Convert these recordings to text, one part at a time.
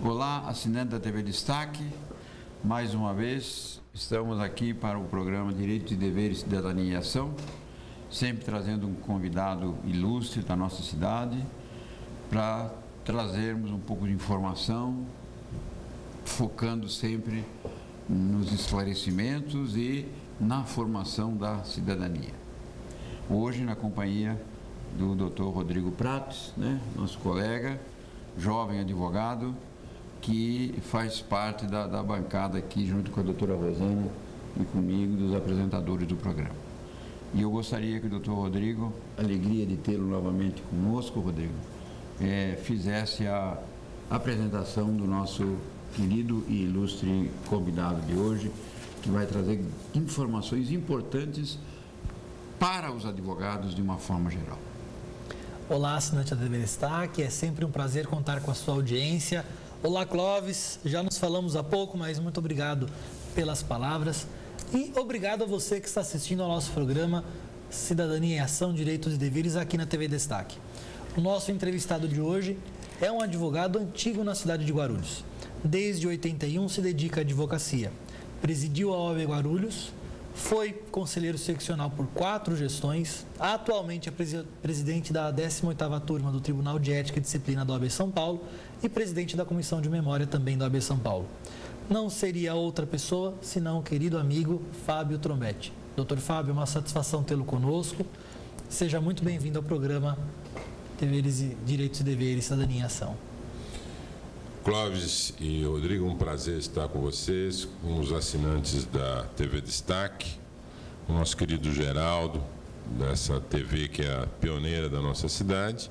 Olá, assinante da TV Destaque. Mais uma vez, estamos aqui para o programa Direitos e Deveres, Cidadania e Ação, sempre trazendo um convidado ilustre da nossa cidade para trazermos um pouco de informação, focando sempre nos esclarecimentos e na formação da cidadania. Hoje, na companhia do Dr. Rodrigo Prates, nosso colega, jovem advogado, que faz parte da bancada aqui, junto com a doutora Rosana e comigo, dos apresentadores do programa. E eu gostaria que o doutor Rodrigo, alegria de tê-lo novamente conosco, Rodrigo, fizesse a apresentação do nosso querido e ilustre convidado de hoje, que vai trazer informações importantes para os advogados de uma forma geral. Olá, assinante da TV Destaque, é sempre um prazer contar com a sua audiência. Olá, Clóvis, já nos falamos há pouco, mas muito obrigado pelas palavras e obrigado a você que está assistindo ao nosso programa Cidadania em Ação, Direitos e Deveres aqui na TV Destaque. O nosso entrevistado de hoje é um advogado antigo na cidade de Guarulhos. Desde 81 se dedica à advocacia. Presidiu a OAB Guarulhos, foi conselheiro seccional por 4 gestões, atualmente é presidente da 18ª turma do Tribunal de Ética e Disciplina da OAB São Paulo e presidente da Comissão de Memória também da OAB São Paulo. Não seria outra pessoa senão o querido amigo Fábio Trombetti. Doutor Fábio, é uma satisfação tê-lo conosco. Seja muito bem-vindo ao programa Direitos e Deveres, Cidadania em Ação. Clóvis e Rodrigo, um prazer estar com vocês, com os assinantes da TV Destaque, o nosso querido Geraldo, dessa TV que é a pioneira da nossa cidade.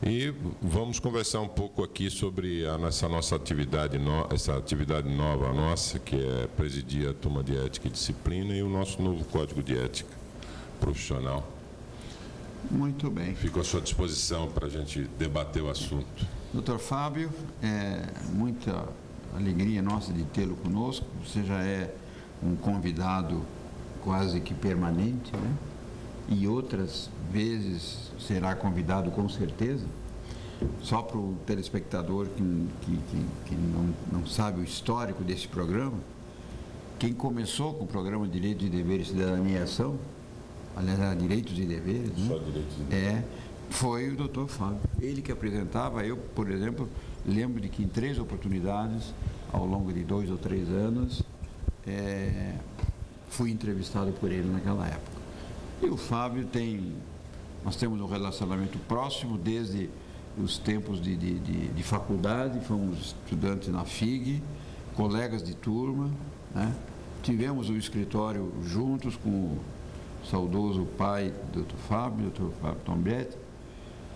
E vamos conversar um pouco aqui sobre essa nossa atividade, essa atividade nova nossa, que é presidir a turma de ética e disciplina e o nosso novo código de ética profissional. Muito bem. Fico à sua disposição para a gente debater o assunto. Doutor Fábio, muita alegria nossa de tê-lo conosco. Você já é um convidado quase que permanente, E outras vezes será convidado com certeza. Só para o telespectador que não sabe o histórico desse programa, quem começou com o programa Direitos e Deveres, Cidadania e Ação, aliás, era Direitos e Deveres, Só Direitos e Deveres. Foi o doutor Fábio. Ele que apresentava. Eu, por exemplo, lembro de que em 3 oportunidades, ao longo de 2 ou 3 anos, fui entrevistado por ele naquela época. E o Fábio nós temos um relacionamento próximo desde os tempos de faculdade, fomos estudantes na FIG, colegas de turma, Tivemos o escritório juntos com o saudoso pai do Dr. Fábio Trombetti,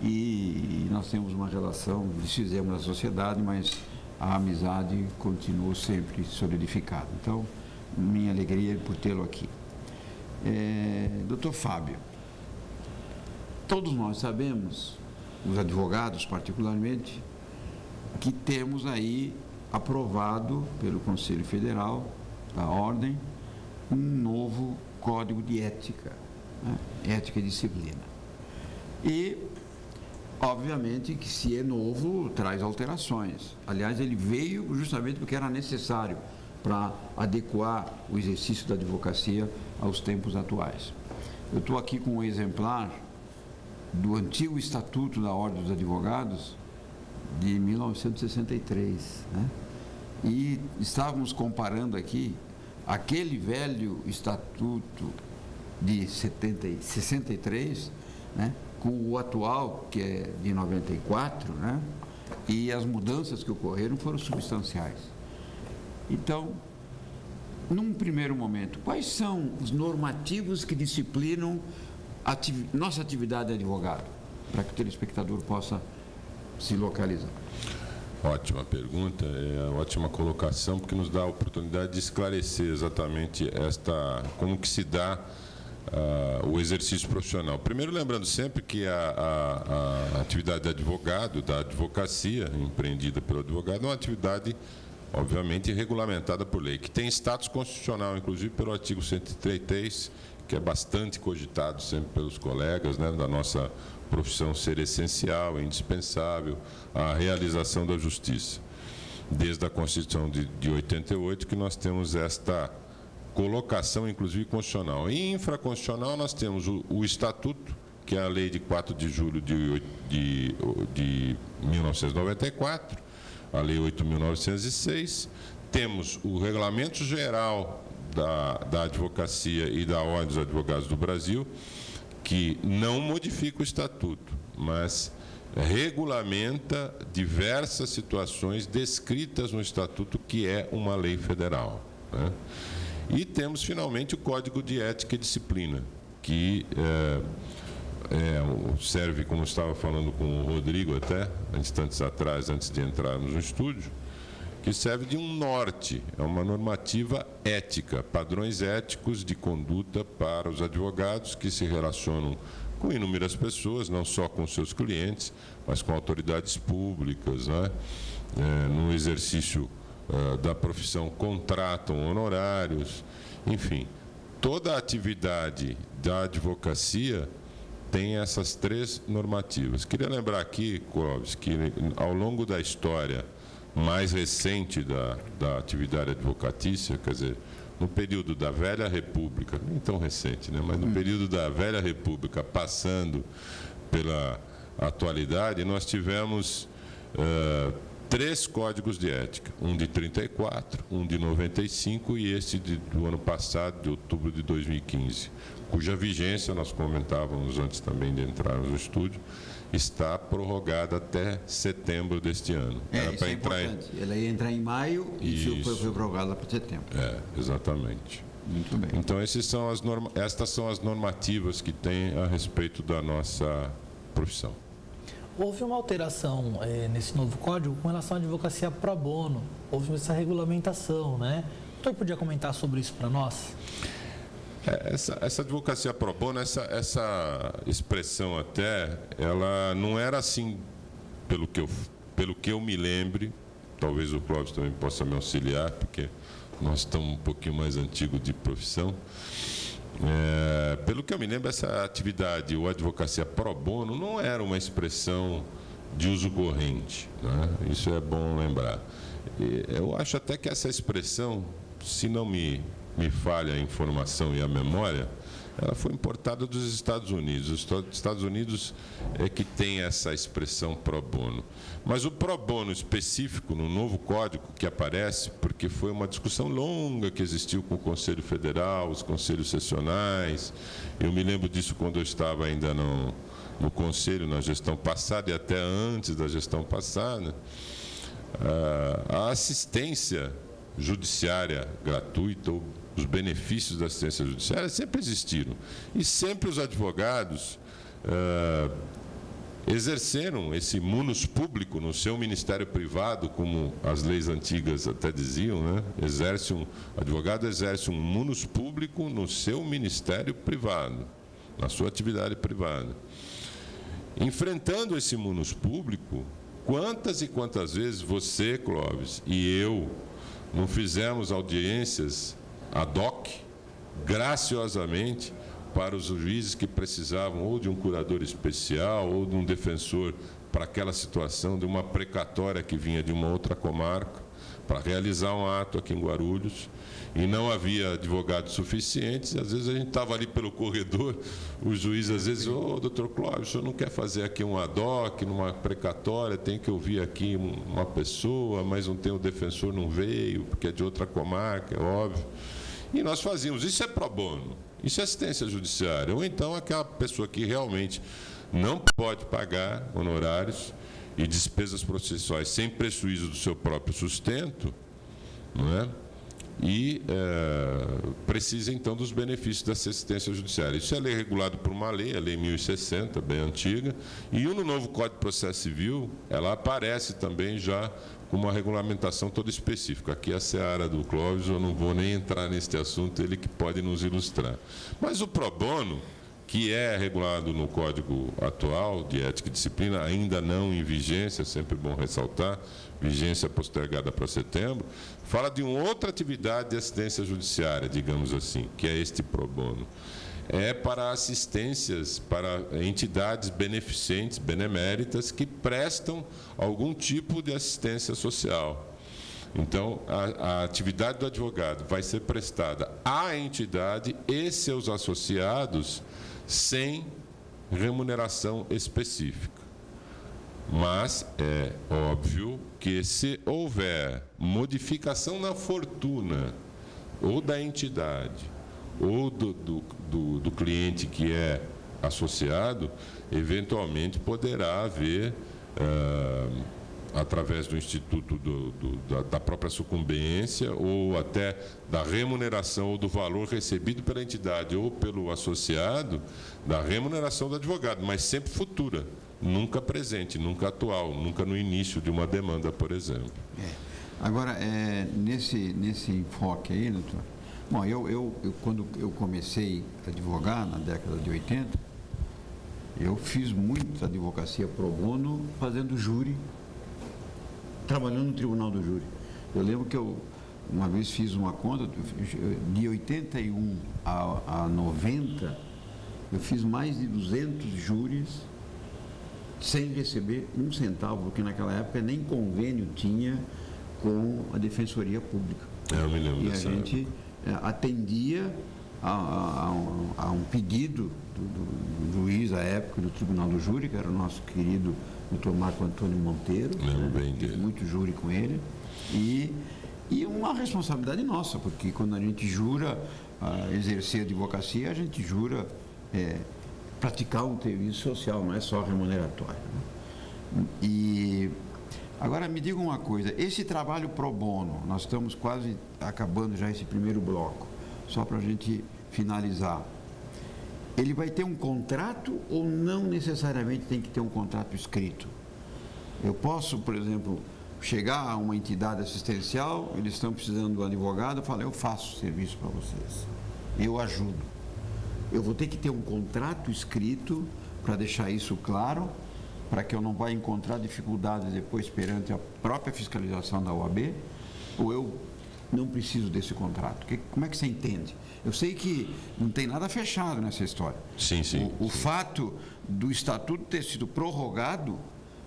e nós temos uma relação, desfizemos a sociedade, mas a amizade continuou sempre solidificada. Então, minha alegria por tê-lo aqui. Dr. Fábio, todos nós sabemos, os advogados particularmente, que temos aí aprovado pelo Conselho Federal da Ordem um novo Código de Ética, Ética e Disciplina. E, obviamente, que se é novo, traz alterações. Aliás, ele veio justamente porque era necessário para adequar o exercício da advocacia aos tempos atuais. Eu estou aqui com um exemplar do antigo Estatuto da Ordem dos Advogados de 1963, E estávamos comparando aqui aquele velho Estatuto de 63, com o atual, que é de 94, E as mudanças que ocorreram foram substanciais. Então, num primeiro momento, quais são os normativos que disciplinam nossa atividade de advogado, para que o telespectador possa se localizar? Ótima pergunta, ótima colocação, porque nos dá a oportunidade de esclarecer exatamente como que se dá o exercício profissional. Primeiro, lembrando sempre que a atividade de advogado, da advocacia empreendida pelo advogado, é uma atividade, obviamente, regulamentada por lei, que tem status constitucional, inclusive pelo artigo 133, que é bastante cogitado sempre pelos colegas, da nossa profissão ser essencial, indispensável à realização da justiça. desde a Constituição de 88, que nós temos esta colocação, inclusive, constitucional. Em infraconstitucional, nós temos o Estatuto, que é a Lei de 4 de julho de 1994, a Lei 8.906. Temos o Regulamento Geral da Advocacia e da Ordem dos Advogados do Brasil, que não modifica o Estatuto, mas regulamenta diversas situações descritas no Estatuto, que é uma lei federal, né? E temos, finalmente, o Código de Ética e Disciplina, que serve, como estava falando com o Rodrigo até, instantes atrás, antes de entrarmos no estúdio, que serve de um norte, é uma normativa ética, padrões éticos de conduta para os advogados que se relacionam com inúmeras pessoas, não só com seus clientes, mas com autoridades públicas, né? No exercício da profissão, contratam honorários, enfim. Toda a atividade da advocacia tem essas 3 normativas. Queria lembrar aqui, Clóvis, que ao longo da história mais recente da atividade advocatícia, quer dizer, no período da Velha República, nem tão recente, né, mas no período da Velha República, passando pela atualidade, nós tivemos 3 códigos de ética, um de 34, um de 95 e este do ano passado, de outubro de 2015, cuja vigência, nós comentávamos antes também de entrarmos no estúdio, está prorrogada até setembro deste ano. Isso é importante. Ela ia entrar em maio e foi prorrogada para setembro. Exatamente. Muito bem. Então, estas são as normativas que tem a respeito da nossa profissão. Houve uma alteração nesse novo código com relação à advocacia pro bono. Houve essa regulamentação, né? O doutor podia comentar sobre isso para nós? Essa advocacia pro bono, essa expressão até, ela não era assim, pelo que eu me lembre, talvez o Clóvis também possa me auxiliar, porque nós estamos um pouquinho mais antigos de profissão. Pelo que eu me lembro, essa atividade, ou advocacia pro bono, não era uma expressão de uso corrente, né? Isso é bom lembrar. Eu acho até que essa expressão, se não me falha a informação e a memória, ela foi importada dos Estados Unidos. Os Estados Unidos é que tem essa expressão pro bono. Mas o pro bono específico no novo código que aparece, porque foi uma discussão longa que existiu com o Conselho Federal, os conselhos sessionais. Eu me lembro disso quando eu estava ainda no Conselho, na gestão passada e até antes da gestão passada. A assistência judiciária gratuita, os benefícios da assistência judiciária sempre existiram. E sempre os advogados exerceram esse munus público no seu ministério privado, como as leis antigas até diziam, né? O advogado exerce um munus público no seu ministério privado, na sua atividade privada. Enfrentando esse munus público, quantas e quantas vezes você, Clóvis, e eu não fizemos audiências ad hoc, graciosamente, para os juízes que precisavam ou de um curador especial ou de um defensor para aquela situação, de uma precatória que vinha de uma outra comarca, para realizar um ato aqui em Guarulhos, e não havia advogados suficientes. Às vezes a gente estava ali pelo corredor, o juiz às vezes, doutor Clóvis, o senhor não quer fazer aqui um ad hoc, numa precatória, tem que ouvir aqui uma pessoa, mas não tem o defensor, não veio, porque é de outra comarca, é óbvio. E nós fazíamos, isso é pro bono, isso é assistência judiciária, ou então aquela pessoa que realmente não pode pagar honorários e despesas processuais sem prejuízo do seu próprio sustento, não é? E precisa, então, dos benefícios da assistência judiciária. Isso é lei regulado por uma lei, a Lei 1060, bem antiga, e no novo Código de Processo Civil, ela aparece também já com uma regulamentação toda específica. Aqui é a seara do Clóvis, eu não vou nem entrar neste assunto, ele que pode nos ilustrar. Mas o pro bono, que é regulado no Código atual de Ética e Disciplina, ainda não em vigência, sempre bom ressaltar, vigência postergada para setembro, fala de uma outra atividade de assistência judiciária, digamos assim, que é este pro bono. É para assistências para entidades beneficentes, beneméritas, que prestam algum tipo de assistência social. Então, a atividade do advogado vai ser prestada à entidade e seus associados sem remuneração específica. Mas é óbvio que se houver modificação na fortuna ou da entidade ou do cliente que é associado, eventualmente poderá haver, através do Instituto da própria sucumbência ou até da remuneração ou do valor recebido pela entidade ou pelo associado, da remuneração do advogado, mas sempre futura, nunca presente, nunca atual, nunca no início de uma demanda, por exemplo. Agora, nesse enfoque aí, doutor, bom, quando eu comecei a advogar na década de 80, eu fiz muita advocacia pro bono fazendo júri, trabalhando no tribunal do júri. Eu lembro que eu uma vez fiz uma conta, de 81 a 90, eu fiz mais de 200 júris sem receber um centavo, porque naquela época nem convênio tinha com a Defensoria Pública. Eu me lembro e a dessa gente atendia a um pedido do juiz à época do Tribunal do Júri, que era o nosso querido doutor Marco Antônio Monteiro. Lembro bem dele. Fiz muito júri com ele. E uma responsabilidade nossa, porque quando a gente jura exercer a advocacia, a gente jura praticar um serviço social, não é só remuneratório. Né? E agora me diga uma coisa, esse trabalho pro bono, nós estamos quase acabando já esse primeiro bloco, só para a gente finalizar. Ele vai ter um contrato ou não necessariamente tem que ter um contrato escrito? Eu posso, por exemplo, chegar a uma entidade assistencial, eles estão precisando de um advogado, eu falo, eu faço serviço para vocês, eu ajudo. Eu vou ter que ter um contrato escrito para deixar isso claro, para que eu não vá encontrar dificuldades depois perante a própria fiscalização da OAB, ou eu não preciso desse contrato? Como é que você entende? Eu sei que não tem nada fechado nessa história. Sim, sim. O fato do estatuto ter sido prorrogado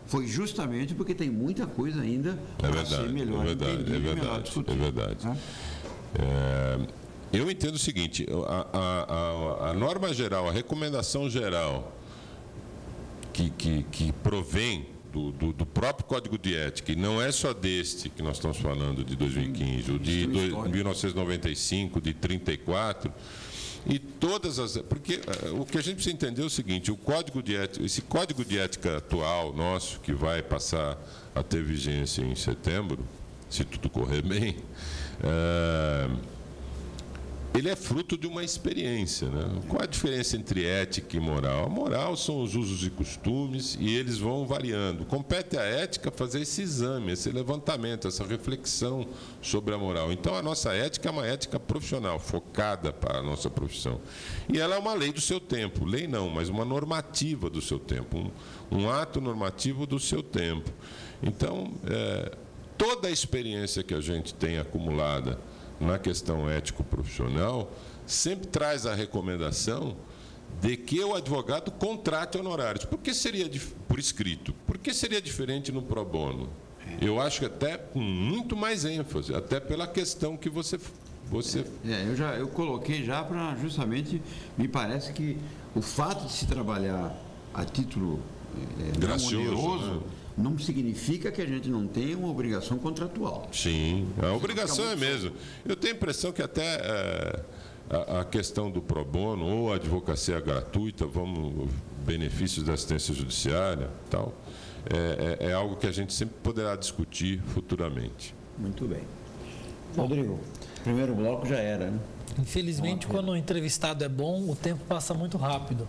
foi justamente porque tem muita coisa ainda para ser melhor entendida, melhor discutida. É verdade. Eu entendo o seguinte, a norma geral, a recomendação geral que provém do próprio Código de Ética, e não é só deste que nós estamos falando, de 2015, o de 1995, de 34, e todas as... Porque o que a gente precisa entender é o seguinte, o Código de Ética, esse Código de Ética atual nosso, que vai passar a ter vigência em setembro, se tudo correr bem, ele é fruto de uma experiência, né? Qual a diferença entre ética e moral? A moral são os usos e costumes e eles vão variando. Compete à ética fazer esse exame, esse levantamento, essa reflexão sobre a moral. Então, a nossa ética é uma ética profissional, focada para a nossa profissão. E ela é uma lei do seu tempo. Lei não, mas uma normativa do seu tempo. Um ato normativo do seu tempo. Então, toda a experiência que a gente tem acumulada na questão ético-profissional, sempre traz a recomendação de que o advogado contrate honorários. Por que seria por escrito? Por que seria diferente no pro bono? Eu acho que até com muito mais ênfase, até pela questão que você... Eu coloquei já para justamente, me parece que o fato de se trabalhar a título gracioso, né? Não significa que a gente não tenha uma obrigação contratual. Sim, a obrigação é mesmo. Eu tenho a impressão que até a questão do pro bono ou a advocacia gratuita, benefícios da assistência judiciária, tal, é algo que a gente sempre poderá discutir futuramente. Muito bem. Rodrigo, primeiro bloco já era, né? Infelizmente, quando o entrevistado é bom, o tempo passa muito rápido.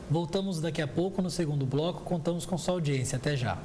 Voltamos daqui a pouco no segundo bloco, contamos com sua audiência. Até já.